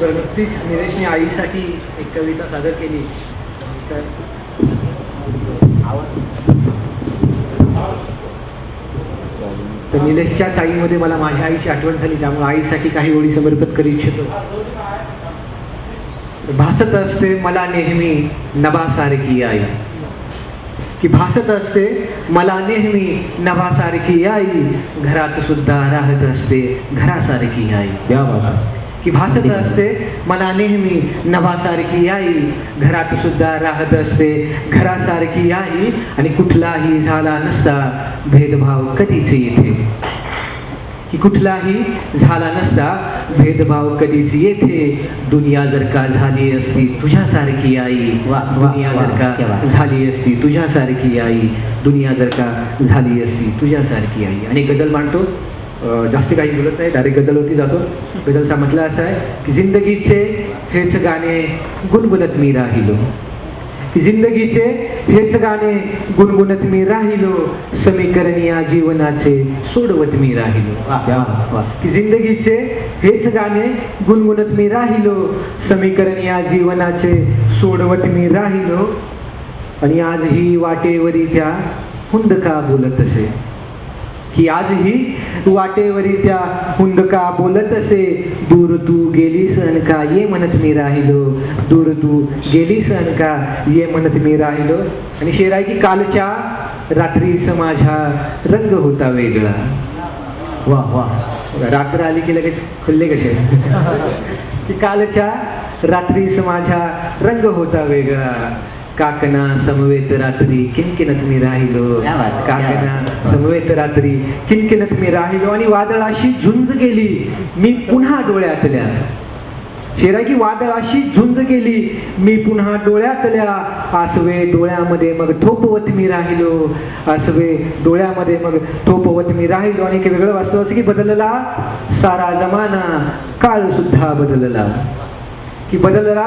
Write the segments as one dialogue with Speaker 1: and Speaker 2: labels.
Speaker 1: तर नुकतीच निलेशने आईसाठी एक कविता सादर केली. तर निलेशच्याच आईमध्ये मला माझ्या आईची आठवण झाली, त्यामुळे आईसाठी काही ओळी समर्पित करू इच्छितो. भासत असते मला नेहमी नभासारखी आई, की भासत असते मला नेहमी नभासारखी आई, घरात सुद्धा राहत असते घरासारखी आई.
Speaker 2: क्या बात.
Speaker 1: की भासत असते मला नेहमी नभासारखी आई, घरात सुद्धा राहत असते घरासारखी आई, आणि कुठलाही झाला नसता भेदभाव कधीच येथे, की कुठलाही झाला नसता भेदभाव कधीच येथे, दुनिया जर का झाली असती तुझ्यासारखी आई, दुनिया जर का झाली असती तुझ्यासारखी आई, दुनिया जर का झाली असती तुझ्यासारखी आई. आणि गझल मांडतो, जास्त काही बोलत नाही, डायरेक्ट गझलवरती जातो. गझलचा म्हटलं असं आहे की जिंदगीचे हेच गाणे गुणगुणत मी राहिलो, की जिंदगीचे हेच गाणे गुणगुणत मी राहिलो, समीकरण या जीवनाचे सोडवत मी राहिलो. की जिंदगीचे हेच गाणे गुणगुणत मी राहिलो, समीकरण या जीवनाचे सोडवत मी राहिलो, आणि आजही वाटेवरी त्या हुंदका बोलत असे, की आजही वाटेवरी त्या हुंदका बोलत असे, दूर तू गेलीस अनका ये म्हणत मी राहिलो, दूर तू गेलीस अनका ये म्हणत मी राहिलो. आणि शेर आहे की कालच्या रात्रीस माझ्या रंग होता वेगळा. वा वा, रात्र आली की लगेच खुल्ले कसे. की कालच्या रात्रीस माझ्या रंग होता वेगळा, काकना समवेत रात्री किनकिनत मी राहिलो, काकना समवेत रात्री किनकिनत मी राहिलो, आणि वादळाशी झुंज गेली मी पुन्हा डोळ्यातल्या. शेरा की वादळाशी झुंज गेली मी पुन्हा डोळ्यातल्या, आसवे डोळ्यामध्ये मग थोपवत मी राहिलो, आसवे डोळ्यामध्ये मग थोपवत मी राहिलो. आणि एक वेगळं वास्तव असं की बदलला सारा जमाना, काळ सुद्धा बदलला, की बदलला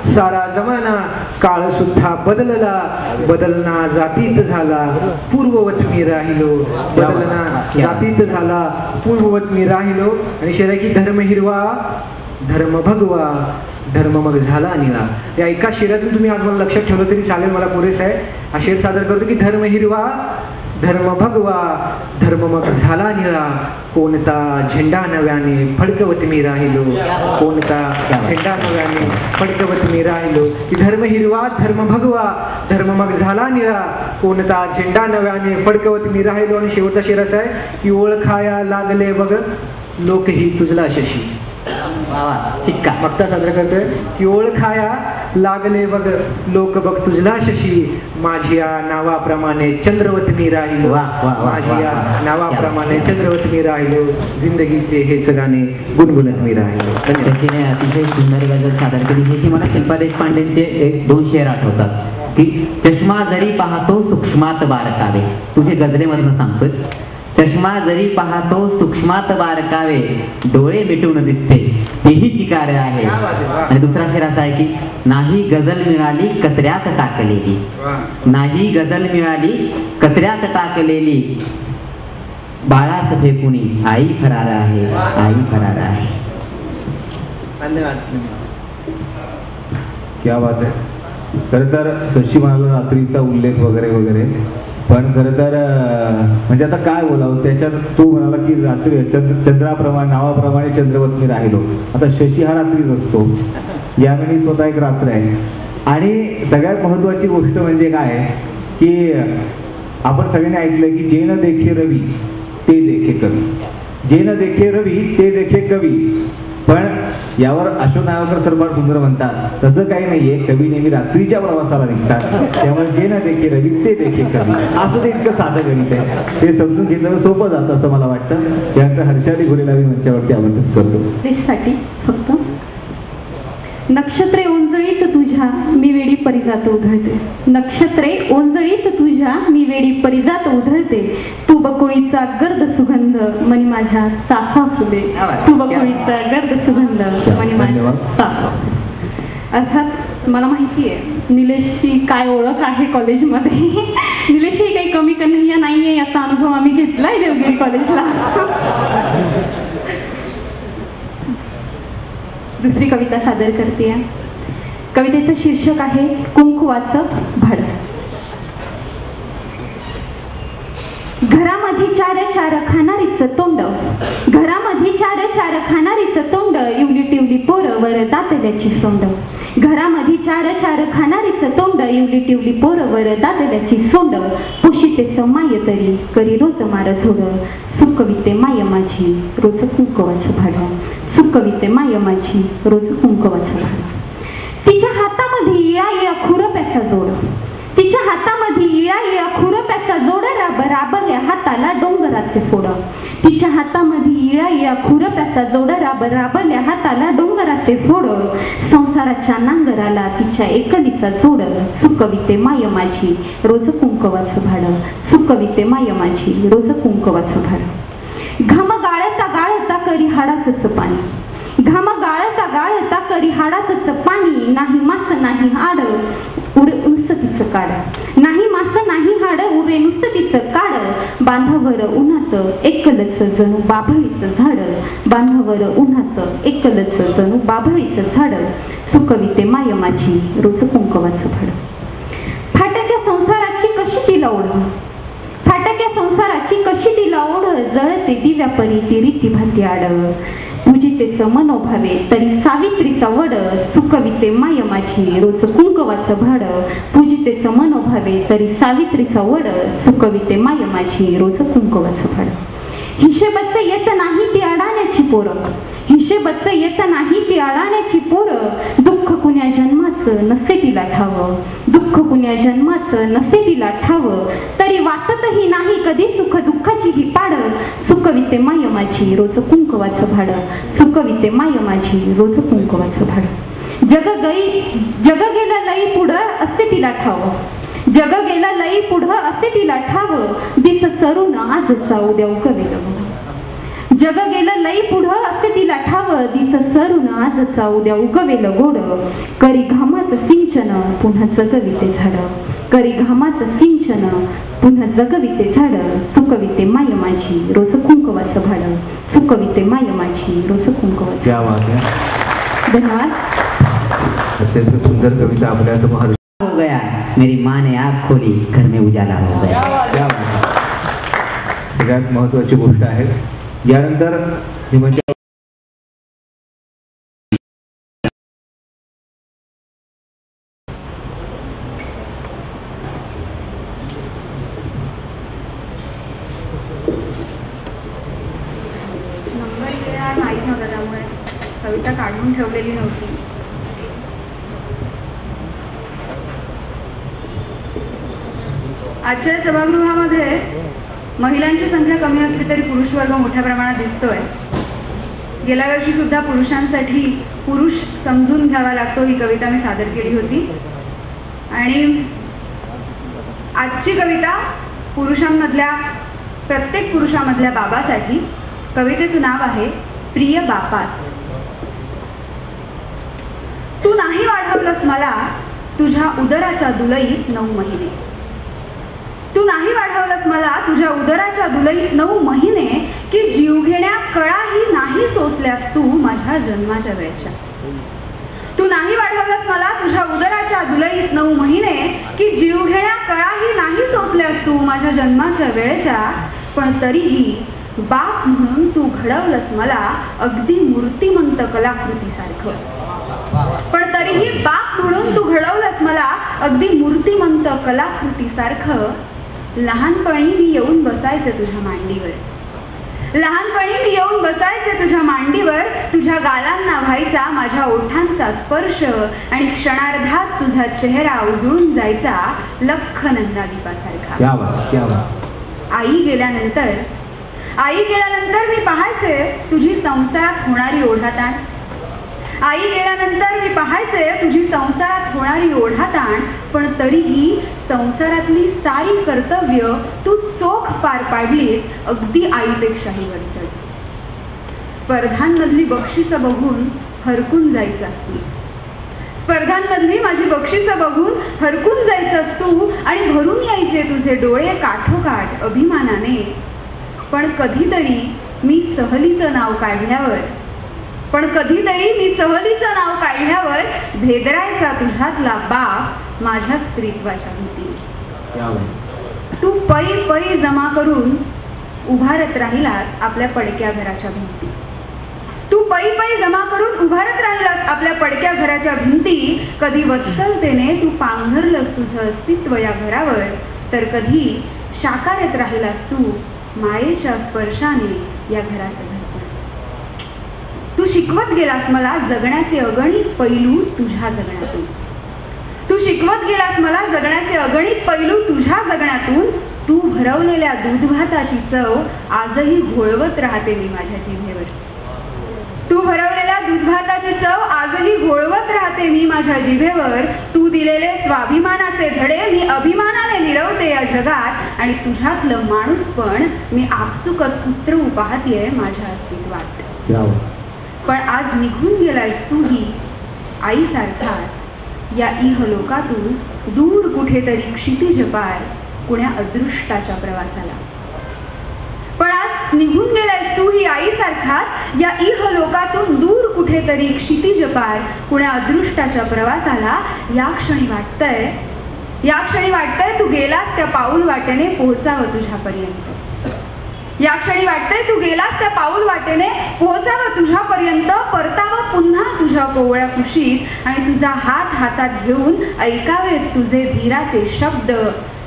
Speaker 1: सारा जमाना, काळ सुद्धा बदलला, बदलना जातीत झाला पूर्ववत मी राहिलो, बदलना जातीत झाला पूर्ववत मी राहिलो. आणि शेर की धर्म हिरवा धर्म भगवा, धर्म मग झाला निळा. या एका शेरातून तुम्ही आज मला लक्षात ठेवलं तरी चालेल, मला पुरेस आहे. हा शेर सादर करतो की धर्म हिरवा धर्म भगवा, धर्म मग झाला निळा, कोणता झेंडा नव्याने फडकवत मी राहिलो, कोणता झेंडा नव्याने फडकवत मी राहिलो. की धर्म हिरवा धर्म भगवा, धर्म मग झाला निळा, कोणता झेंडा नव्याने फडकवत मी राहिलो. आणि शेवटचा शेर असा आहे की ओळखाया लागले बघ लोकही तुझला शशी. शिक्का मक्ता साजरा करतोय की ओळखाया लागले बघ लोक बघ तुझला शशी, माझ्या नावाप्रमाणे चंद्रवत मी राहिलो, माझ्या नावाप्रमाणे चंद्रवत मी राहिलो, जिंदगीचे हेच गाणे गुणगुणत मी राहिलो.
Speaker 2: त्याने अतिशय सुंदर गझल सादर केली. ह्याची मला शिल्पा देशपांडेंचे एक दोन शेर आठवतात की चष्मा जरी पाहतो सूक्ष्मात बारकावे, तुझे गझलेमधून सांगतोय. चष्मा जरी पाहतो सूक्ष्मात बारकावे, डोळे मिटून दिसते तेही चिकार आहे. आणि दुसरा शेर असा आहे की नाही गझल मिळाली कचऱ्यात टाकलेली, नाही गझल मिळाली कचऱ्यात टाकलेली, बाळास फेकुनी आई फरार आहे, आई फरार आहे.
Speaker 1: धन्यवाद.
Speaker 3: क्या बात आहे. खरं तर शशी म्हणाला रात्रीचा उल्लेख वगैरे वगैरे, पण खरं तर म्हणजे आता काय बोलावं त्याच्यात. तो म्हणाला की रात्री चंद्राप्रमाणे नावाप्रमाणे चंद्रवत मी राहिलो. आता शशी हा रात्रीच असतो, यावेळी स्वतः एक रात्र आहे. आणि सगळ्यात महत्वाची गोष्ट म्हणजे काय की आपण सगळ्यांनी ऐकलं की जे न देखे रवी ते देखे कवी, जे न देखे रवी ते देखे कवी. पण यावर अशोक नागवकर सर फार सुंदर म्हणतात तसं काही नाहीये, कवी नेहमी रात्रीच्या प्रवासाला निघतात, त्यामुळे जे ना देखे रवी ते देखे कवी, असं ते इतकं साधं गणित आहे. ते समजून घेतलं सोपं जातं असं मला वाटतं. त्यानंतर हर्षाली घोरेला मी मंचावरती आमंत्रित करतो.
Speaker 4: देशसाठी फक्त नक्षत्रे ओंजळीत तुझ्या मी वेडी परिजात उधळते, नक्षत्रे ओंजळीत तुझ्या मी वेडी परिजात उधळते, तू बकुळीचा गर्द सुगंध मनी माझ्या चाफा फुले, तू बकुळीचा गर्द सुगंध मनी माझ्या चाफा. अर्थात मला माहिती आहे निलेशची काय ओळख आहे कॉलेजमध्ये. निलेशही काही कमी कन्हैया नाहीये याचा अनुभव आम्ही घेतलाय देवगिरी कॉलेजला. दुसरी कविता सादर करते. कवितेचं शीर्षक आहे कुंकवाचं भाडं. घरामध्ये चार चार खाणारीचं तोंड, घरामध्ये चार चार खाणारीचं तोंड, इवली टिवली पोरं वर दातल्याची सोंड. घरामध्ये चार चार खाणारीचं तोंड, इवली टिवली पोरं वर दातल्याची सोंड. पुशितेचं माय तरी करी रोज मार झोड, सुकविते माय माझी रोज कुंकवाचं भाडं. सुकविते माय माझी रोज कुंकवाचं भाडं. तिच्या हातामध्ये इळा इळा खुरप्याचा जोड, तिच्या हातामध्ये इळा इळा खुरप्याचा जोड, राबरल्या हाताला डोंगराचे फोड. तिच्या हातामध्ये इळा इळा खुरप्याचा जोड, राबरल्या हाताला डोंगराचे फोड. संसाराच्या नांगराला तिच्या एकलीचा जोड, सुकविते माय माझी रोज कुंकवाचं भाडं. सुकविते माय माझी रोज कुंकवाचं भाडं. घाम गाळता गाळता करी हाडाचंच पाणी, घाम गाळता गाळता करी हाडाचंच पाणी. नाही मास नाही हाड उरे नुसतीचं काढ, नाही मास नाही हाड उरे नुसतीचं काढ. बांधावर उन्हात एकलच जणू बाभळीचं झाड, बांधावर उन्हात एकलच जणू बाभळीचं झाड. सुकविते माय माझी रोज कुंकवाचं भाडं. फाटक्या संसाराची कशी तिला ओढ, फाटक्या संसाराची कशी तिला ओढ, जळते दिव्या परी ती रीती भाती आड. पूजितेचं मनोभावे तरी सावित्रीचा वड, सुकविते माय माझी रोज कुंकवाचं भाडं. पूजितेचं मनोभावे तरी सावित्रीचा वड, सुकविते माय माझी रोज कुंकवाचं भाडं. हिशेबच येत नाही ती अडाण्याची पोरं, हिशेबच येत नाही ती अडाण्याची पोरं. दुःख कुण्या जन्माचं नसे तिला ठाव, दुःख कुण्या जन्माचं नसे तिला ठाव. तरी वाचतही नाही कधी सुख दुःखाची ही पाड, सुकविते माय माझी रोज कुंकवाचं भाडं. सुकविते माय माझी रोज कुंकवाचं भाडं. जग गेलं लई पुढं असते तिला ठाव, जग गेलं लई पुढं असते तिला ठाव. दिस सरून आजचा उद्या उगवेल, जग गेलं लई पुढं असते तिला ठाव. दिस सरून आजचा उद्या उगवेल गोड. करी घामाचं सिंचन पुन्हा जगविते झाड, करी घामाचं सिंचन पुन्हा जगविते झाड. सुकविते माय माझी रोज कुंकवाचं भाडं. सुकविते माय माझी रोज कुंकवाचं.
Speaker 3: क्या बात है.
Speaker 4: धन्यवाद.
Speaker 3: अत्यंत सुंदर कविता आपल्या समोर
Speaker 2: हो गया मेरी माँ ने आँख खोली घर में उजाला हो गया.
Speaker 3: क्या बात है. सगळ्यात महत्वाची गोष्ट आहे. यानंतर ही म्हणजे
Speaker 5: नंबर वेळा माहीत नव्हता, त्यामुळे कविता काढून ठेवलेली नव्हती. आजच्या सभागृहामध्ये महिलांची संख्या कमी असली तरी पुरुष वर्ग मोठ्या प्रमाणात दिसतोय. गेल्या वर्षी सुद्धा पुरुषांसाठी पुरुष समजून घ्यावा लागतो ही कविता मी सादर केली होती. आणि आजची कविता पुरुषांमधल्या प्रत्येक पुरुषामधल्या बाबासाठी. कवितेचं नाव आहे प्रिय बापास. तू नाही वाढवलंस मला तुझ्या उदराच्या दुलईत 9 महिने, तू नाही वाढवलंस मला तुझ्या उदराच्या दुलईत 9 महिने. की जीव घेण्या कळाही नाही सोसल्यास तू माझ्या जन्माच्या वेळेच्या. तू नाही वाढवलंस मला तुझ्या उदराच्या दुलईत 9 महिने. की जीव घेण्या कळाही नाही सोसल्यास तू माझ्या जन्माच्या वेळेच्या. पण तरीही बाप म्हणून तू घडवलंस मला अगदी मूर्तिमंत कलाकृतीसारखं. पण तरीही बाप म्हणून तू घडवलंस मला अगदी मूर्तिमंत कलाकृतीसारखं. लहानपणी मी येऊन बसायचे तुझ्या मांडीवर, लहानपणी मी येऊन बसायचे तुझ्या मांडीवर. तुझ्या गालांना व्हायचा माझ्या ओठांचा स्पर्श आणि क्षणार्धात तुझा चेहरा उजळून जायचा लख्ख नंदादीपासारखा.
Speaker 3: क्या बात, क्या बात.
Speaker 5: आई गेल्यानंतर मी पाहायचे तुझी संसारात होणारी ओढाताण. आई गेल्यानंतर मी पाहायचे तुझी संसारात होणारी ओढाताण. पण तरीही संसारातली सारी कर्तव्य तू चोख पार पाडलीस अगदी आईपेक्षाही वरचढ. स्पर्धांमधली बक्षिसं बघून हरकून जायचास तू, स्पर्धांमधली माझी बक्षिसं बघून हरकून जायचास तू. आणि भरून यायचे तुझे डोळे काठोकाठ अभिमानाने. पण कधीतरी मी सहलीचं नाव काढल्यावर पण कधीतरी मी सहलीचं नाव काढल्यावर भेदरायचा तुझ्यातला बाप माझ्या स्त्रीत्वाच्या भीती. तू पै पै जमा करून उभारत राहिलास आपल्या पडक्या घराच्या भिंती. तू पै पै जमा करून उभारत राहिलास आपल्या पडक्या घराच्या भिंती. कधी वत्सलतेने तू पांघरलंस तुझं अस्तित्व या घरावर, तर कधी शाकारत राहिलास तू मायेच्या स्पर्शाने या घराचं घरकुल. तू शिकवत गेलास मला जगण्याचे अगणित पैलू तुझ्या जगण्यातून. तू शिकवत गेलास मला जगण्याचे अगणित पैलू तुझ्या जगण्यातून. तू भरवलेल्या दूध भाताची चव आजही घोळवत राहते मी माझ्या जिभेवर. तू भरवलेल्या दूध भाताची चव आजही घोळवत राहते मी माझ्या जिभेवर. तू दिलेले स्वाभिमानाचे धडे मी अभिमानाने मिरवते या जगात, आणि तुझ्यातलं माणूस पण मी आपसुकच उतरवू पाहतेय माझ्या अस्तित्वात. पण आज निघून गेलायस तूही आईसारखाच या इहलोकातून दूर कुठेतरी क्षितिज पार कुण्या अदृष्टाच्या प्रवासाला. पण आज निघून गेलायस तूही आईसारखाच या इहलोकातून दूर कुठेतरी क्षितिज पार कुण्या अदृष्टाच्या प्रवासाला. या क्षणी वाटतंय तू गेलास त्या पाऊल वाटेने पोहोचावं तुझ्यापर्यंत. या क्षणी वाटतंय तू गेलास त्या पाऊल वाटेने पोहोचावं तुझ्यापर्यंत. परतावं पुन्हा तुझ्या कोवळ्या कुशीत, आणि तुझा हात हातात घेऊन ऐकावेत तुझे धीराचे शब्द,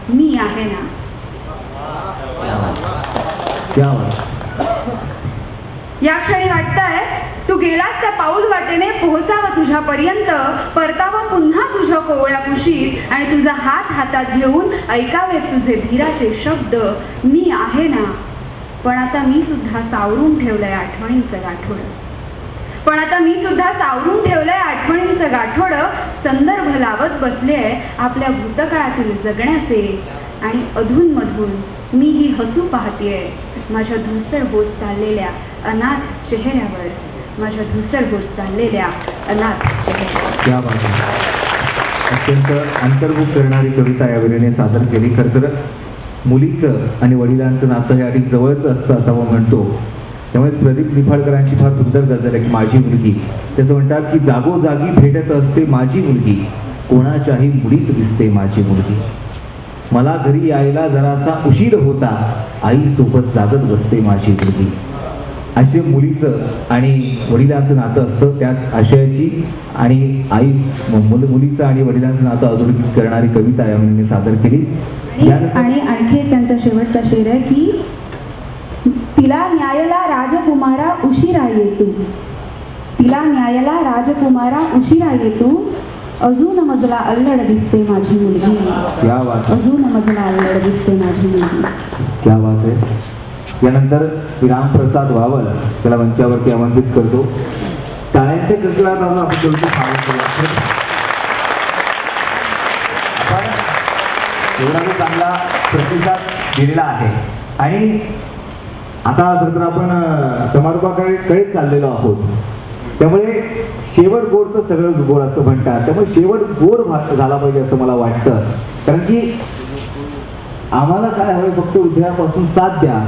Speaker 5: मी आहे ना. या क्षणी वाटतंय तू गेलास त्या पाऊल वाटेने पोहोचावं तुझ्यापर्यंत. परतावं पुन्हा तुझ्या कोवळ्या कुशीत, आणि तुझा हात हातात घेऊन ऐकावेत तुझे धीराचे शब्द, मी आहे ना. पण आता मी सुद्धा सावरून ठेवलंय आठवणींचं गाठोड. संदर्भ लावत बसले आपल्या भूतकाळातील जगण्याचे, आणि अधूनमधून मीही हसू पाहतेय माझ्या धुसर होत चाललेल्या अनाथ चेहऱ्यावर.
Speaker 3: अत्यंत अंतर्मुख करणारी कविता यावेळेने सादर केली. खरं तर मुलीचं आणि वडिलांचं नातं हे अधिक जवळच असतं असं आपण म्हणतो. त्यामुळे प्रदीप निफाडकरांची फार सुंदर गझल आहे की माझी मुलगी. त्याचं म्हणतात की जागोजागी भेटत असते माझी मुलगी, कोणाच्याही मुलीत दिसते माझी मुलगी. मला घरी यायला जरासा उशीर होता, आई सोबत जागत बसते माझी मुलगी. असे मुलीचं आणि वडिलांचं नातं असतं. त्याच आशयाची आणि मुलीचं आणि वडिलांचं नातं अधोरेखित करणारी कविता यावेळी सादर केली.
Speaker 4: आणि आणखी त्यांचा शेवटचा शेर आहे की तिला न्यायला राजकुमारा उशिरा येतो, अजून मजला अल्लड दिसते माझी मुलगी.
Speaker 3: क्या बात आहे. यानंतर रामप्रसाद वावल त्याला मंचावरती आमंत्रित करतो. टाळ्यांच्या गजरात आपण एवढा जो चांगला प्रतिसाद दिलेला आहे. आणि आता जर आपण समारोपाकडे चाललेलो आहोत, त्यामुळे शेवट गोड तर सगळं गोड असं म्हणतात. त्यामुळे शेवट गोड झाला पाहिजे असं मला वाटतं. कारण की आम्हाला काय हवंय, फक्त हृदयापासून साथ द्या.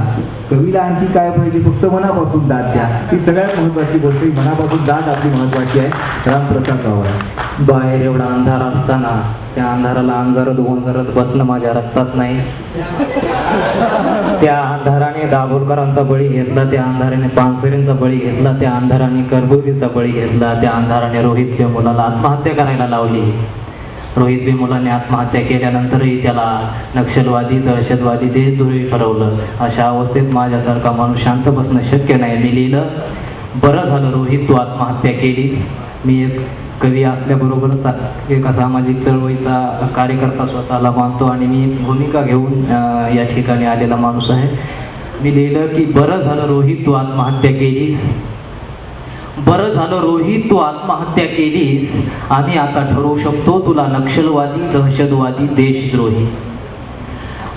Speaker 3: कवीला आणखी काय पाहिजे, फक्त मनापासून दाद द्या. ही सगळ्यात महत्वाची गोष्ट. मनापासून दाद आपली महत्वाची आहे. रामप्रसाद रावळ.
Speaker 6: बाहेर एवढा अंधार असताना त्या अंधाराला अंधारात गोंधळत बसणं माझ्या रक्तात नाही. त्या अंधाराने दाभोलकरांचा बळी घेतला, त्या अंधाराने पानसरेंचा बळी घेतला, त्या अंधाराने करबुर्गीचा बळी घेतला, त्या अंधाराने रोहित मुलाला आत्महत्या करायला लावली. रोहित मुलाने आत्महत्या केल्यानंतरही त्याला नक्षलवादी दहशतवादी देशद्रोही ठरवलं. अशा अवस्थेत माझ्यासारखा माणूस शांत बसणं शक्य नाही. मी लिहिलं, बरं झालं रोहित तू आत्महत्या केलीस. मी एक कवी असल्याबरोबरच एका सामाजिक चळवळीचा कार्यकर्ता स्वतःला मानतो आणि मी एक भूमिका घेऊन या ठिकाणी आलेला माणूस आहे. मी लिहिलं की बरं झालं रोहित तू आत्महत्या केलीस, बरं झालं रोहित तू आत्महत्या केलीस. आम्ही आता ठरवू शकतो तुला नक्षलवादी दहशतवादी देशद्रोही.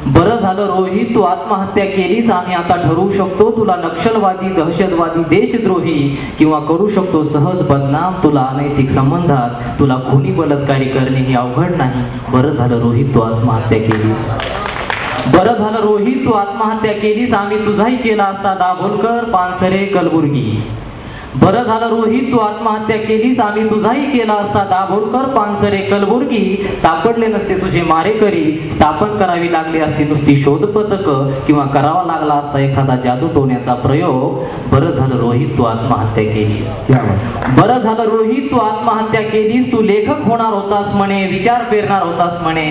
Speaker 6: बरं झालं रोहित तू आत्महत्या केलीस. आम्ही आता ठरवू शकतो तुला नक्षलवादी दहशतवादी देशद्रोही, किंवा करू शकतो सहज बदनाम तुला अनैतिक संबंधात. तुला खुनी बलात्कारी करणे ही अवघड नाही. बरं झालं रोहित तू आत्महत्या केलीस. बरं झालं रोहित तू आत्महत्या केलीस. आम्ही तुझाही केला असता दाभोलकर पानसरे कलबुर्गी. बरं झालं रोहित तू आत्महत्या केलीस, आम्ही तुझाही केला असता दाभोलकर पानसरे कलबुर्गी, सापडले नसते तुझे मारेकरी, स्थापन करावी लागली असती नुसती शोध पथक, किंवा करावा लागला असता एखादा जादू टोण्याचा प्रयोग. बरं झालं रोहित तू आत्महत्या केलीस. बरं झालं रोहित तू आत्महत्या केलीस, तू लेखक होणार होतास म्हणे, विचार पेरणार होतास म्हणे.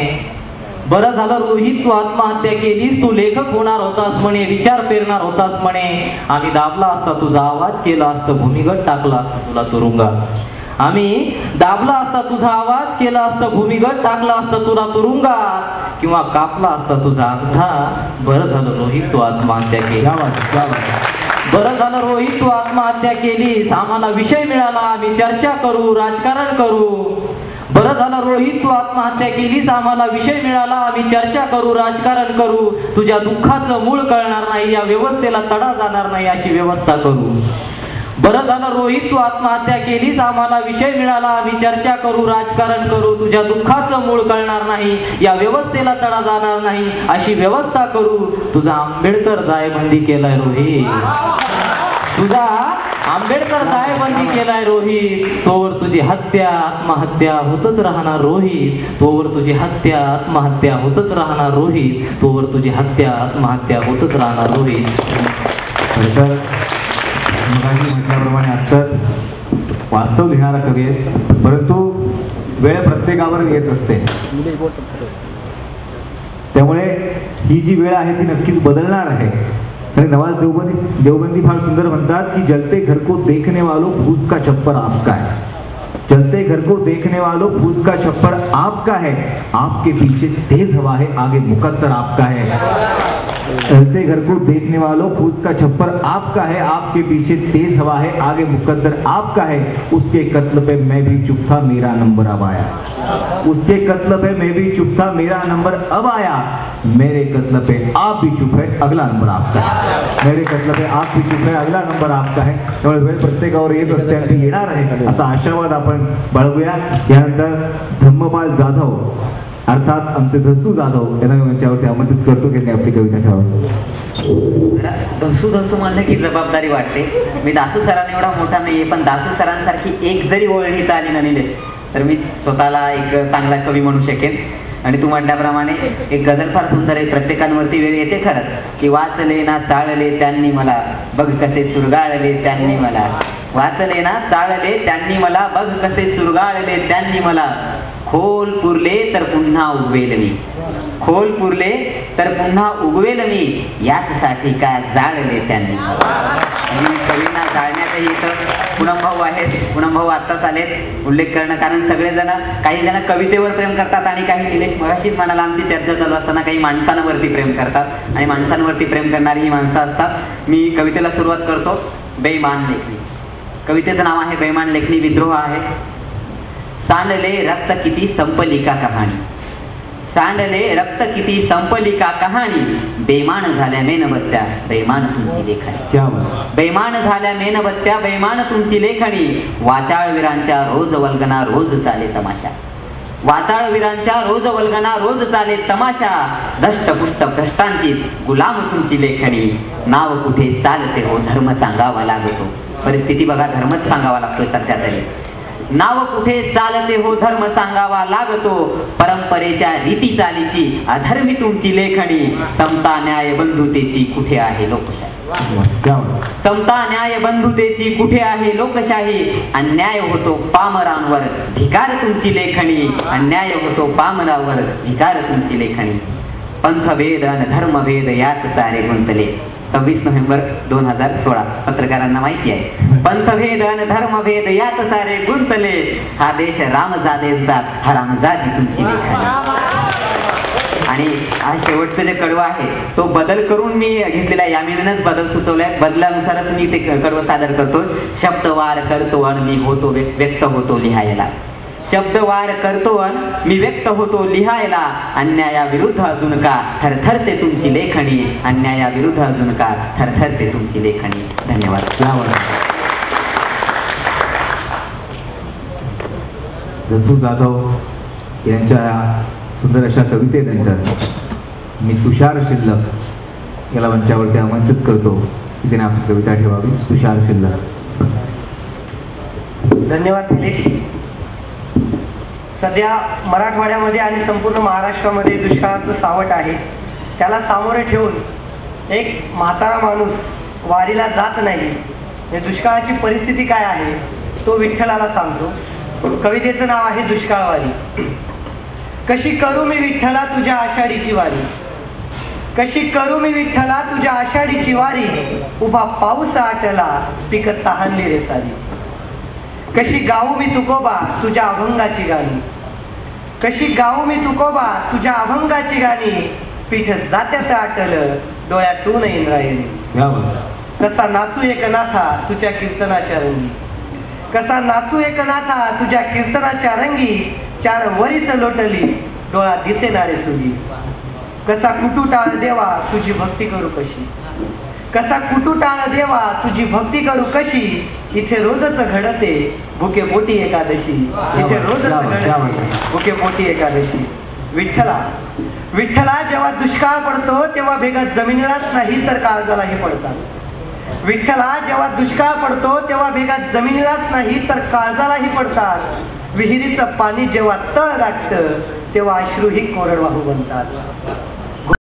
Speaker 6: बरं झालं रोहित तू आत्महत्या केलीस, तू लेखक होणार होतास म्हणे, विचार पेरणार होतास म्हणे. आम्ही दाबला असता तुझा आवाज, केला असतं भूमिगत, टाकला असतं तुला तुरुंगात. आम्ही दाबला असता तुझा आवाज, केला असतं भूमिगत, टाकला असतं तुला तुरुंगात, किंवा कापला असता तुझा अंगठा. बरं झालं रोहित तू आत्महत्या केली. बरं झालं रोहित तू आत्महत्या केलीस, आम्हाला विषय मिळाला, आम्ही चर्चा करू, राजकारण करू. बरं झालं रोहित तू आत्महत्या केलीस, आम्हाला विषय मिळाला, आम्ही चर्चा करू, राजकारण करू. तुझ्या दुःखाचं मूळ कळणार नाही, या व्यवस्थेला तडा जाणार नाही, अशी व्यवस्था करू. बरं झालं रोहित तू आत्महत्या केलीस, आम्हाला विषय मिळाला, आम्ही चर्चा करू, राजकारण करू. तुझ्या दुःखाचं मूळ कळणार नाही, या व्यवस्थेला तडा जाणार नाही, अशी व्यवस्था करू. तुझा आंबेडकर जायबंदी केलाय रोहित, तुझा आंबेडकर जायबंदी केलाय रोहित. तोवर तुझी हत्या आत्महत्या होतच राहणार रोहित, तोवर तुझी हत्या आत्महत्या होतच राहणार रोहित, तोवर तुझी हत्या आत्महत्या होतच राहणार रोहित.
Speaker 3: तर म्हटल्याप्रमाणे आजचं वास्तव लिहिणारा कवी आहे, परंतु वेळ प्रत्येकावर येत असते. त्यामुळे ही जी वेळ आहे ती नक्कीच बदलणार आहे. आणि नवाज देवबंदी फार सुंदर म्हणतात की जलते घर को देखने वालों फूस का छप्पर आपका है, जलते घर को देखने वालों फूस का छप्पर आपका है, आपके पीछे तेज हवा है, आगे मुकद्दर आपका है. जलते घर को देखने वालों फूस का छप्पर आपका है, आपके पीछे तेज हवा है, आगे मुकद्दर आपका है. उसके कत्ल पे मैं भी चुप था, मेरा नंबर अब आया. उसके कत्ल पे मैं भी चुप था, मेरा नंबर अब आया. मेरे कत्ल पे आप भी चुप है, अगला नंबर आपका है. मेरे कत्ल पे आप भी चुप है, अगला नंबर आपका है. त्यामुळे वेळ प्रत्येकावर येत असते आणि येणार आहे असा आशावाद आपण बाळगूया. यानंतर धम्मपाल जाधव अर्थात आमचे धसू जाधव यांना यांच्यावरती आमंत्रित करतो की आपली कविता ठेवावी.
Speaker 2: धसू धसू म्हणलं की जबाबदारी वाटते. मी दासू सरांनी एवढा मोठा नाहीये, पण दासू सरांसारखी एक जरी ओळणी आली ना निलेश तर मी स्वतःला एक चांगला कवी म्हणू शकेन. आणि तू म्हटल्याप्रमाणे एक गझल फार सुंदर आहे. प्रत्येकांवरती वेळ येते खरंच की वाचले ना चाळले त्यांनी मला, बघ कसे चुरगाळले त्यांनी मला. वाचले ना चाळले त्यांनी मला, बघ कसे चुरगाळले त्यांनी मला. खोल पुरले तर पुन्हा उगवेल मी, खोल पुरले तर पुन्हा उगवेल मी, याचसाठी काय जाळले त्यांनी. कवींना जाळण्यातही इथं पूनम भाऊ आहेत. पूनम भाऊ आत्ताच आलेत उल्लेख करणं, कारण सगळेजण काही जण कवितेवर प्रेम करतात आणि काही निलेश मगाशीच म्हणाला आमची चर्चा चालू असताना काही माणसांवरती प्रेम करतात आणि माणसांवरती प्रेम करणारी ही माणसं असतात. मी कवितेला सुरुवात करतो. बेईमान लेखणी, कवितेचं नाव आहे बेईमान लेखणी, विद्रोह आहे. सांडले रक्त किती संपली का कहाणी, सांडले रक्त किती संपली का कहाणी. बेमान झाल्या मेणबत्त्या, बेमान तुमची लेखणी. बेमान झाल्या मेणबत्त्या, बेमान तुमची लेखणी. वाचाळवीरांच्या रोज वल्गना, रोज चाले तमाशा. वाचाळवीरांच्या रोज वल्गना, रोज चाले तमाशा. दष्टपुष्ट भ्रष्टांची गुलाम तुमची लेखणी. नाव कुठे चालते हो धर्म सांगावा लागतो. परिस्थिती बघा, धर्मच सांगावा लागतोय सध्या तरी. नाव कुठे चालते हो धर्म सांगावा लागतो. परंपरेच्या रीती चालीची अधर्मी तुमची लेखणी. समता न्याय बंधुतेची कुठे आहे लोकशाही. समता न्याय बंधुतेची कुठे आहे लोकशाही. अन्याय होतो पामरांवर, भिकार तुमची लेखणी. अन्याय होतो पामरांवर, भिकार तुमची लेखणी. पंथभेद आणि धर्मभेद यात सारे गुंतले. 26 नोव्हेंबर 2016. पत्रकारांना माहिती आहे. पंथभेद आणि धर्मभेद यात सारे गुंतले. हा देश रामजादेंचा, हरामजादी तुमची लेखणी. आणि हा शेवटचं जे कडवं आहे तो बदल करून मी घेतलेला आहे. यामिनीनंच बदल सुचवलाय, बदलानुसारच मी ते कडवं सादर करतो. शब्दवार करतो आणि मी होतो व्यक्त होतो लिहायला. शब्दवार करतो आणि मी व्यक्त होतो लिहायला. अन्यायाविरुद्ध अजून का थरथरते तुमची लेखणी. अन्यायाविरुद्ध अजून का थरथरते तुमची लेखणी. धन्यवाद.
Speaker 3: धसू जाधव यांच्या सुंदर अशा कवितेनंतर मी तुषार शिल्लक याला मंचावरती आमंत्रित करतो की त्याने आपली कविता ठेवावी. तुषार शिल्लक.
Speaker 7: धन्यवाद निलेश. सध्या मराठवाड्यामध्ये आणि संपूर्ण महाराष्ट्रामध्ये दुष्काळाचं सावट आहे. त्याला सामोरे ठेवून एक म्हातारा माणूस वारीला जात नाही. या दुष्काळाची परिस्थिती काय आहे तो विठ्ठलाला सांगतो. कवितेचं नाव आहे दुष्काळवारी. कशी करू मी विठ्ठला तुझ्या आषाढीची वारी, कशी करू मी विठ्ठला तुझ्या आषाढीची वारी, उभा पाऊस आटला पिक तहानली रे सारी. कशी गाऊ मी तुकोबा तुझ्या अभंगाची गाणी, कशी गाऊ मी तुकोबा तुझ्या अभंगाची गाणी, पीठ जात्याचं आटलं डोळ्यातून इंद्रायणी. कसा नाचू एक नाथा तुझ्या कीर्तनाच्या रंगी, कसा नाचू एक नाथा तुझ्या कीर्तनाच्या रंगी, चार वरीस लोटली डोळा दिसेनारे सुगी. कसा कुटू टाळ देवा तुझी भक्ती करू कशी, कसा कुटू टाळ देवा तुझी भक्ती करू कशी, इथे रोजच घडते भुके पोटी एकादशी, इथे रोजच घडते भुके पोटी एकादशी. विठ्ठला विठ्ठला जेव्हा दुष्काळ पडतो तेव्हा भेगात जमिनीलाच नाही तर काळजालाही पडतात. विठ्ठला जेव्हा दुष्काळ पडतो तेव्हा भेगात जमिनीलाच नाही तर काळजालाही पडतात. विहिरीचं पाणी जेव्हा तळ गाठतं तेव्हा अश्रूही कोरडवाहू बनतात.